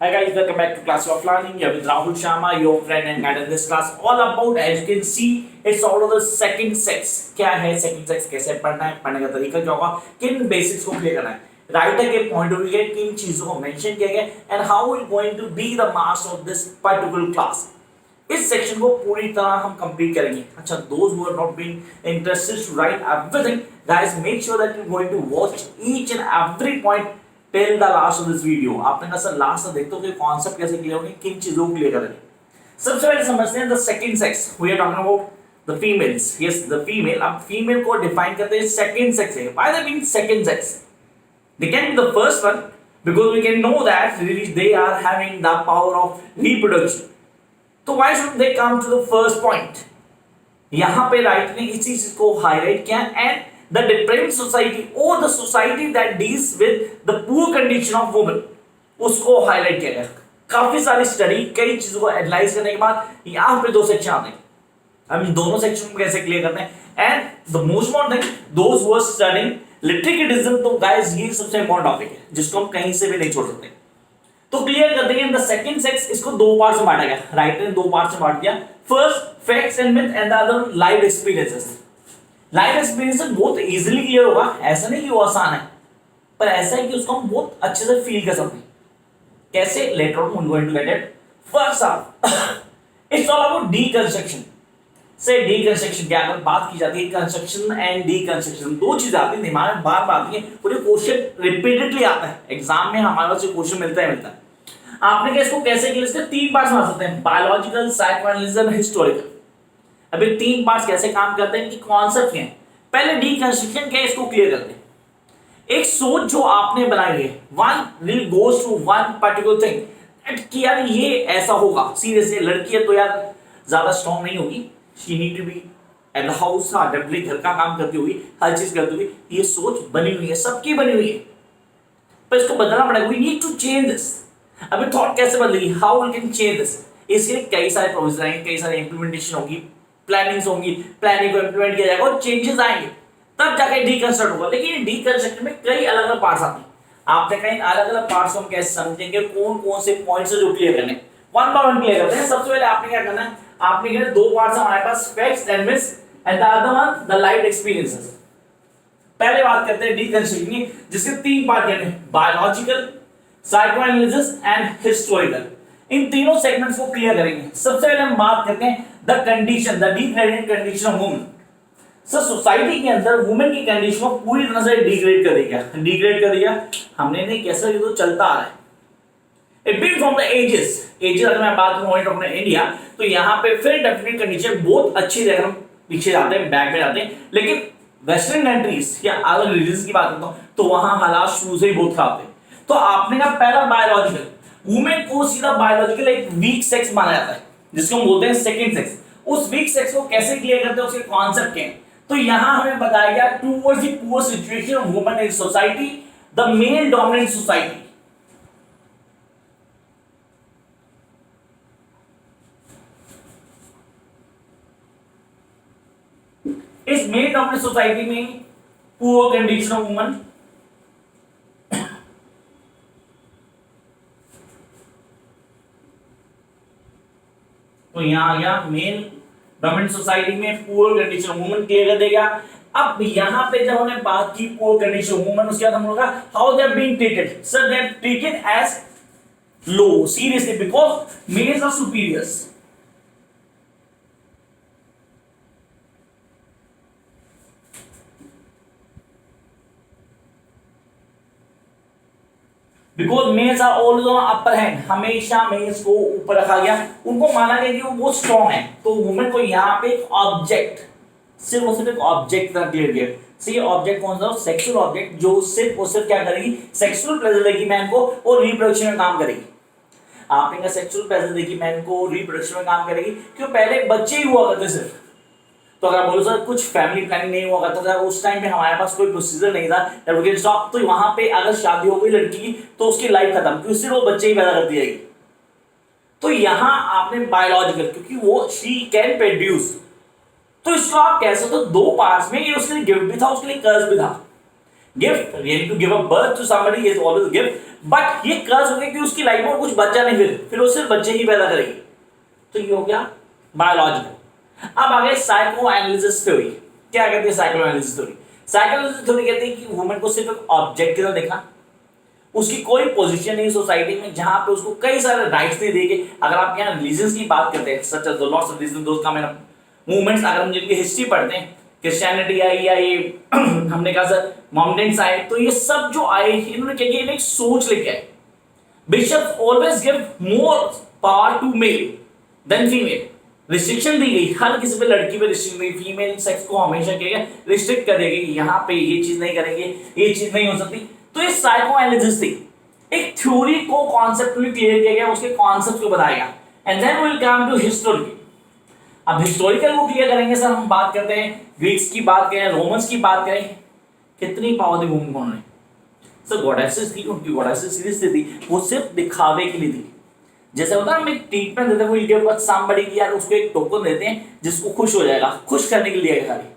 Hi guys, welcome back to Class of Learning. You're with Rahul Sharma, your friend and guide in this class. All about, as you can see, it's all of the second sex. क्या है second sex? कैसे पढ़ना है? पढ़ने का तरीका क्या होगा? किन बेसिक्स को क्लियर करना है? राइटर के पॉइंट ऑफ व्यू के किन चीजों को मेंशन किया गया and how it going to be the marks of this particular class. इस सेक्शन को पूरी तरह हम कंप्लीट करेंगे. अच्छा, those who are not being interested to write everything, guys make sure that you going to watch each and every point till the last of this video. आपने कहा sir last तक देखते हो कि कॉन्सेप्ट कैसे clear होंगे, किन चीजों को क्लियर करेंगे. सबसे पहले समझते हैं the second sex. We are talking about the females. Yes, the female. अब फीमेल को डिफाइन करते हैं सेकंड सेक्स है. Why they mean second sex? They can be the first one because we can know that really they are having the power of reproduction. तो why should they come to the first point? यहाँ पे right ने इसी चीज को highlight किया and the depraved society or the society that deals with the poor condition of women उसको highlight किया गया. काफी सारी स्टडी कई चीजों को एनालाइज करने के बाद यहाँ पे दो सेक्शन आते हैं. हम इन दोनों सेक्शन को कैसे क्लियर करते हैं and the most important thing those who are studying literary criticism. तो गाइस ये सबसे इंपॉर्टेंट टॉपिक है जिसको हम कहीं से भी नहीं छोड़ सकते. तो क्लियर कर देंगे द सेकंड सेक्स. इसको दो पार्ट में बांटा गया. राइटर ने दो पार्ट में बांट दिया. First facts and myth and the other live experiences. Life experience बहुत इजीली क्लियर होगा. ऐसा नहीं कि वो आसान है, पर ऐसा है कि उसको हम बहुत अच्छे से फील कर सकते हैं. कैसे? Later on we going to get it. First of it's all about deconstruction. Say deconstruction क्या अगर बात की जाती है, कंस्ट्रक्शन एंड डीकंस्ट्रक्शन दो चीजें आती है दिमाग में बार बार आती है. पूरे क्वेश्चन रिपीटेडली आता है एग्जाम में. हमारे पास क्वेश्चन मिलता है. आपने क्या इसको कैसे किया? इसके तीन पार्ट्स में आ सकते हैं. Biological, psychoanalysis, historical. अभी तीन पार्ट्स कैसे काम करते हैं कि कॉन्सेप्ट क्या है. पहले डीकंस्ट्रक्शन क्या है इसको क्लियर करते हैं. एक सोच जो आपने बनाई है, one will goes to one particular thing कि यार ये ऐसा होगा. सीरियसली लड़की है तो यार ज्यादा स्ट्रांग नहीं होगी. She need to be at the house. हाँ, डेफिनेटली घर का काम करती होगी, हर चीज करती होगी. ये सोच बनी हुई है, सबकी बनी हुई है, पर इसको बदलना पड़ेगा. We need to change this. अभी थॉट कैसे बदलेगी? How we can change this? इसके लिए कई सारे प्रोविजन आएंगे, कई सारे इंप्लीमेंटेशन होगी, प्लानिंग्स होंगी. प्लानिंग को इंप्लीमेंट किया जाएगा और चेंजेस आएंगे, तब जाके डीकंस्ट्रक्ट होगा. लेकिन डीकंस्ट्रक्ट में कई अलग अलग पार्ट्स आते हैं. आपने कहीं अलग अलग पार्ट्स को हम कैसे समझेंगे, कौन कौन से पॉइंट्स है जो क्लियर करने, वन बाय वन क्लियर करते हैं. सबसे पहले आपने क्या करना है, आपने क्या दो पार्ट्स हमारे पास, facts and myths and the other one the live experiences. पहले बात करते हैं डीकंस्ट्रक्शन की, जिसके तीन पार्ट हैं, बायोलॉजिकल, साइकोएनालिसिस एंड हिस्टोरिकल. इन तीनों सेगमेंट्स को क्लियर करेंगे. सबसे पहले हम बात करते हैं the condition, the degraded condition of women. Sir society के अंदर वुमेन की कंडीशन को पूरी तरह से डिग्रेड कर दिया. डिग्रेड कर दिया हमने नहीं, कैसा ये तो चलता आ रहा है. It been from the ages. अगर मैं बात करूं अपने इंडिया, तो यहाँ पे फिर डेफिनेट कंडीशन बहुत अच्छी जगह हम पीछे जाते हैं, बैक में जाते हैं. लेकिन वेस्टर्न कंट्रीज या अदर रिलीजन की बात करता हूं तो वहां हालात शुरू से ही बहुत खराब थे. तो आपने कहा पहला बायोलॉजिकल. वुमेन को सीधा बायोलॉजिकल एक वीक सेक्स माना जाता है, जिसको हम बोलते हैं सेकंड सेक्स. उस वीक सेक्स को कैसे क्लियर करते हैं, उसके कॉन्सेप्ट क्या है. तो यहां हमें बताया गया towards the poor situation of women in society, the male dominant society. इस मेल डोमिनेंट सोसाइटी में पुअर कंडीशन ऑफ वुमेन, तो यहां आ गया मेल डोमिनेंट सोसाइटी में पुअर कंडीशन वुमेन क्लियर कर देगा. अब यहां पे जब हमने बात की पुअर कंडीशन वुमेन, उसके बाद हम लोग how they are being treated. Sir they are treated as low, seriously, because males are superiors. Because males are always on upper hand. हमेशा मेल्स को ऊपर रखा गया, उनको माना गया कि वो बहुत स्ट्रॉन्ग है. तो वुमेन को यहाँ पे एक ऑब्जेक्ट, सिर्फ और सिर्फ एक ऑब्जेक्ट तरह क्लियर किया. ये ऑब्जेक्ट कौन सा? सेक्सुअल ऑब्जेक्ट, जो सिर्फ और सिर्फ क्या करेगी, सेक्सुअल प्लेजर देगी मैन को और रिप्रोडक्शन में काम करेगी. आपने कहा सेक्सुअल प्लेजर देगी मैन को, रिप्रोडक्शन में काम करेगी. क्यों? पहले बच्चे ही हुआ करते सिर्फ. तो अगर बोलो सर कुछ फैमिली प्लानिंग नहीं हुआ करता था उस टाइम पे, हमारे पास कोई प्रोसीजर नहीं था दैट वी कैन स्टॉप, तो वहां पे अगर शादी हो गई लड़की की तो उसकी लाइफ खत्म, क्योंकि सिर्फ वो बच्चे ही पैदा करती जाएगी. तो यहां आपने बायोलॉजिकल, क्योंकि वो शी कैन प्रोड्यूस, तो इसको आप कह सकते हो दो पार्ट्स में. ये उसके लिए गिफ्ट भी था, उसके लिए कर्ज भी था. Gift, really to give a birth to somebody is always gift, but ये कर्ज हो गया कि उसकी लाइफ में कुछ बच्चा नहीं, फिर वो सिर्फ बच्चे ही पैदा करेगी, तो ये हो गया बायोलॉजिकल। अब आगे साइको एनालिसिस थ्योरी। क्या कहती है psycho analysis theory? Psycho analysis theory कहती है कि वुमन को सिर्फ एक ऑब्जेक्ट की तरह देखना, उसकी कोई पोजीशन नहीं सोसाइटी में जहां पे उसको कई सारे राइट्स नहीं देंगे। अगर आप यहाँ रिलीजन्स की बात करते हैं, such as the lots of religion, दोस्त का मैंने मूवमेंट्स, अगर हम जिनकी हिस्ट्री पढ़ते हैं, क्रिश्चियनिटी आई या ये हमने कहा सर मोमेंट्स आए, तो ये सब जो आए इन्होंने क्या किया, एक सोच लेके आए। Bishop always give more power to male than female. Restriction दी गई, हर किसी पे लड़की पे रिस्ट्रिक्शन दी, फीमेल सेक्स को हमेशा क्या रिस्ट्रिक्ट कर देगी, यहाँ पे ये चीज नहीं करेंगे, ये चीज नहीं हो सकती। तो ये साइको एनालिसिस थी, एक थ्योरी को कॉन्सेप्टुअली क्लियर किया गया, उसके कॉन्सेप्ट को बताया गया, and then we will come to historical. अब हिस्टोरिकल को क्लियर करेंगे सर, हम बात करते हैं ग्रीक्स की बात करें, रोमन्स की बात करें, कितनी पावर थी वुमन को उन्होंने? सर गॉडेसेस थी, उनकी गॉडेसेस सीरीज थी, वो सिर्फ दिखावे के लिए थी। जैसे होता है हम एक ट्रीटमेंट देते हैं, वो गिव अ समबडी की, यार उसको एक टोकन देते हैं जिसको खुश हो जाएगा, खुश करने के लिए खाली।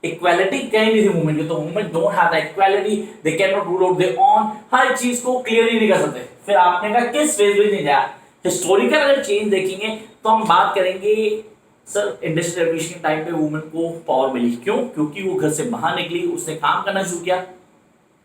इक्वालिटी कहीं नहीं थी वुमेन की, तो women don't have the equality, they can not rule out their own, हर चीज को क्लियरली नहीं कर सकते। फिर आपने कहा किस फेज में नहीं जाया? हिस्टोरिकल अगर चेंज देखेंगे तो हम बात करेंगे सर इंडस्ट्रियल रेवोल्यूशन के टाइम पे वुमेन को पावर मिली, क्यों? क्योंकि वो घर से बाहर निकली, उसने काम करना शुरू किया,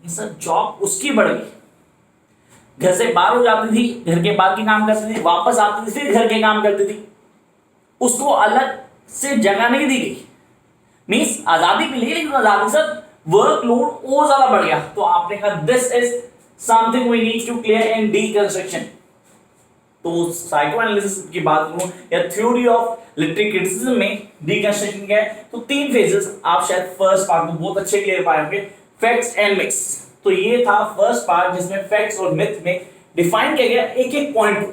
सर जॉब उसकी बढ़ गई, घर से बाहर हो जाती थी, घर के बाहर की काम करती थी, वापस आती थी, फिर घर के काम करती थी, उसको अलग से जगह नहीं दी गई। मींस आजादी मिली, लेकिन आजादी से वर्कलोड और ज्यादा बढ़ गया। तो आपने कहा this is something we need to clear in deconstruction. तो साइको एनालिसिस की बात करूं या थ्योरी ऑफ लिटरेरी क्रिटिसिज्म में डीकंस्ट्रक्शन क्या है, तो 3 फेजेस आप शायद फर्स्ट पार्ट में बहुत अच्छे क्लियर पाए होंगे, फैक्ट्स एंड मिथ्स। तो ये था फर्स्ट पार्ट जिसमें फैक्ट्स और मिथ में डिफाइन किया गया एक एक पॉइंट को।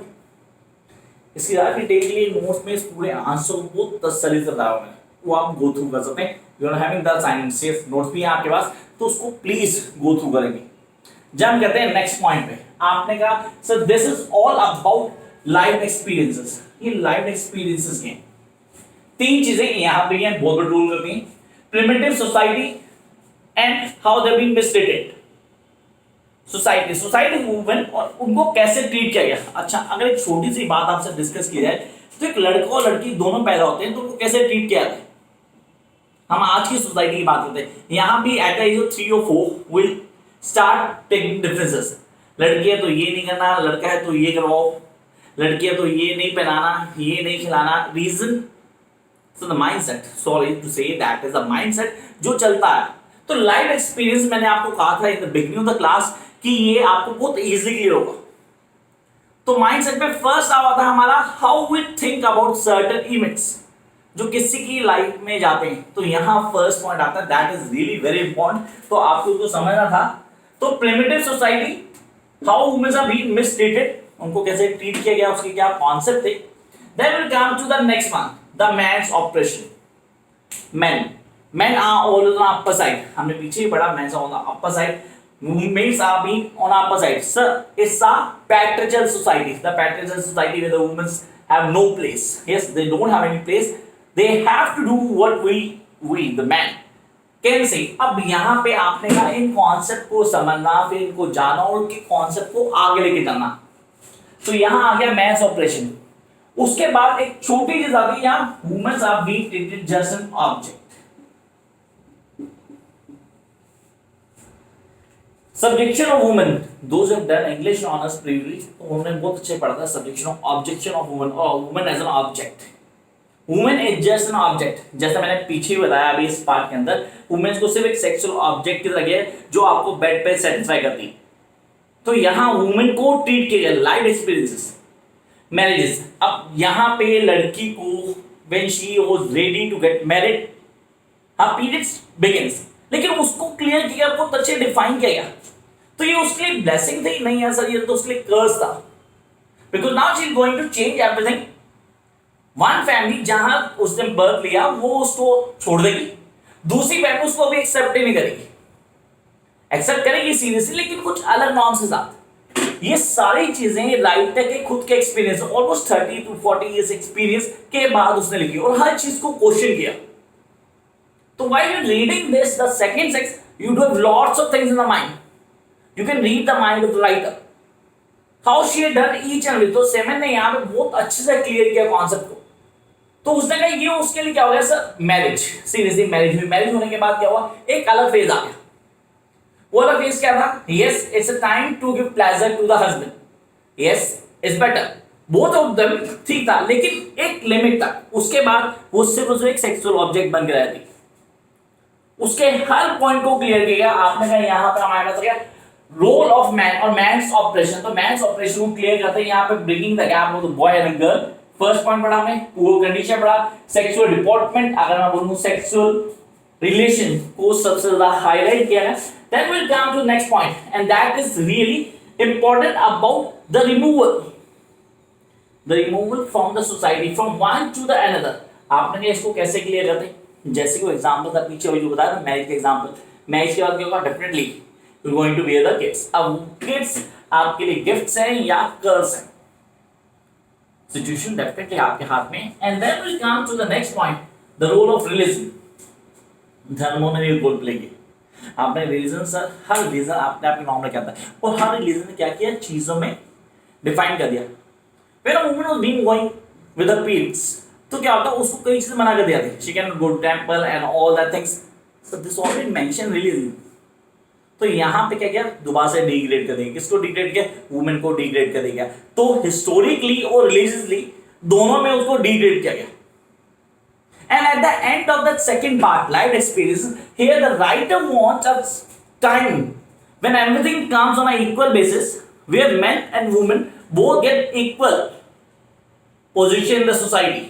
इसकी डिटेल नोट्स में इस पूरे आंसर को बहुत तसल्ली से बताया मैंने, वो आप गो थ्रू कर सकते हैं। You are having the assignment safe notes भी है आपके पास, तो उसको प्लीज गो थ्रू करेंगे। जंप करते हैं नेक्स्ट पॉइंट पे। आपने कहा sir this is all about life experiences. ये लाइफ एक्सपीरियंसेस के 3 चीजें यहाँ पे हैं, बहुत बड़ा रोल करती हैं। Primitive society and how they been mistreated. Society movement और उनको कैसे ट्रीट किया गया। अच्छा, अगर एक छोटी सी बात आपसे डिस्कस की जाए तो एक लड़का और लड़की दोनों पैदा होते हैं, तो उनको कैसे ट्रीट किया जाता है? हम आज की सोसाइटी की बात करते हैं, यहाँ भी at the age of 3 or 4 will start taking differences. लड़की है तो ये नहीं करना, लड़का है तो ये करवाओ, लड़की है तो ये नहीं पहनाना, ये नहीं खिलाना। Reason so the mindset, sorry to say that is the mindset जो चलता है। तो लाइफ एक्सपीरियंस मैंने आपको कहा था in the beginning of the class कि ये आपको बहुत इजीली क्लियर होगा। तो माइंडसेट में फर्स्ट आवा था हमारा how we think about certain events जो किसी की लाइफ में जाते हैं। तो यहां फर्स्ट पॉइंट आता है, that is really very important, तो आपको उसको समझना था। तो primitive society, how women are being mistreated, उनको कैसे ट्रीट किया गया, उसके क्या कॉन्सेप्ट थे। Then will come to the next one, the men's oppression. men are always on upper side, हमने पीछे ही पढ़ा men are on the upper side, women are being on upper side. Sir, it's a patriarchal society, the patriarchal society where the women have no place. Yes, they don't have any place, they have to do what we the man can say. अब यहाँ पे आपने कहा इन concept को समझना, फिर इनको जाना और उनके कॉन्सेप्ट को आगे लेके जाना। तो यहाँ आ गया मैन्स ऑपरेशन। उसके बाद एक छोटी चीज आती है यहाँ, womens are being treated just an object. Subjection of women, those who have done English honors previously, तो उन्होंने बहुत अच्छे पढ़ा था subjection of objection of woman or woman as an object. Woman is just an object. जैसा मैंने पीछे बताया अभी इस पार्ट के अंदर, women को सिर्फ एक sexual object की तरह है जो आपको बेड पे सेटिस्फाई करती है। तो यहाँ women को ट्रीट किया गया लाइफ एक्सपीरियंसेस, मैरिजेस। अब यहाँ पे लड़की को when she was ready to get married, her periods begins, लेकिन उसको क्लियर किया, बहुत अच्छे डिफाइन किया गया। तो ये उसके लिए ब्लेसिंग थी? नहीं है सर, ये तो उसके लिए कर्स था, because now she is going to change everything. One family जहां उसने बर्थ लिया वो उसको छोड़ देगी, दूसरी फैमिली उसको अभी एक्सेप्ट ही नहीं करेगी, एक्सेप्ट करेगी सीरियसली लेकिन कुछ अलग नॉर्म्स के साथ। ये सारी चीजें लाइफ तक के खुद के experience, almost 30 to 40 years experience के बाद उसने लिखी और हर चीज को क्वेश्चन किया। तो while you're reading this, the second sex You do have lots of things in the mind. You can read the mind of the writer. How she had done each and every. तो seven ने यहाँ पे बहुत अच्छे से clear किया concept को. तो उसने कहा ये उसके लिए क्या हो गया सर, मैरिज. सीरियसली मैरिज हुई. मैरिज होने के बाद क्या हुआ, एक अलग फेज आ गया. वो अलग फेज क्या था, yes it's a time to give pleasure to the husband. Yes it's better, both of them ठीक था, लेकिन एक लिमिट तक. उसके बाद वो सिर्फ एक सेक्सुअल ऑब्जेक्ट बन के रहती. उसके हर पॉइंट को क्लियर किया. आपने कहा यहाँ पे हमारे पास क्या रोल ऑफ मैन और मैन्स ऑपरेशन. तो मैन्स ऑपरेशन को क्लियर करते हैं यहाँ पे bringing the gap of the boy and girl. First point पढ़ा हमने, वो कंडीशन पढ़ा. सेक्सुअल डिपार्टमेंट, अगर मैं बोलूं सेक्सुअल रिलेशन को सबसे ज्यादा हाईलाइट किया है. Then will come to next point and that is really important about the removal from the society from one to the another. आपने इसको कैसे क्लियर करते हैं, जैसे कोई एग्जांपल था पीछे जो बताया था मैरिज के एग्जांपल. मैरिज के बाद क्या होगा, definitely you are going to bear the kids. अब किड्स आपके लिए गिफ्ट्स हैं या कर्स हैं, सिचुएशन डेफिनेटली आपके हाथ में. And then will come to the next point, the role of religion. धर्मों ने भी रोल प्ले किया. आपने रिलीजन सर, हर रिलीजन आपने आपके नाम में क्या था और हर रिलीजन ने क्या किया, चीजों में डिफाइन कर दिया. When a woman was being going with the periods, तो क्या होता है उसको कई चीजें मना कर दिया था. She can go to temple and all that things. So this already mention religion. तो यहाँ पे क्या किया, दोबारा से डिग्रेड कर देंगे. किसको डिग्रेड किया, वुमेन को डिग्रेड कर दिया. तो हिस्टोरिकली और रिलीजियसली दोनों में उसको डिग्रेड किया गया. And at the end of that second part, life experience, here the writer wants a time when everything comes on an equal basis, where men and women both get equal position in the society.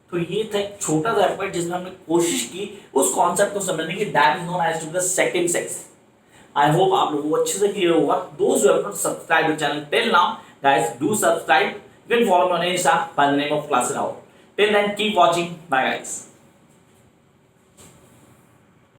तो ये था एक छोटा सा effort जिसमें हमने कोशिश की उस कॉन्सेप्ट को समझने की. That is known as to the second sex. I hope आप लोगों को अच्छे से क्लियर होगा. दोस्त who have not subscribe the channel till now, guys do subscribe. You can follow me on Insta by the name of Class It Out. Till then, keep watching. Bye guys.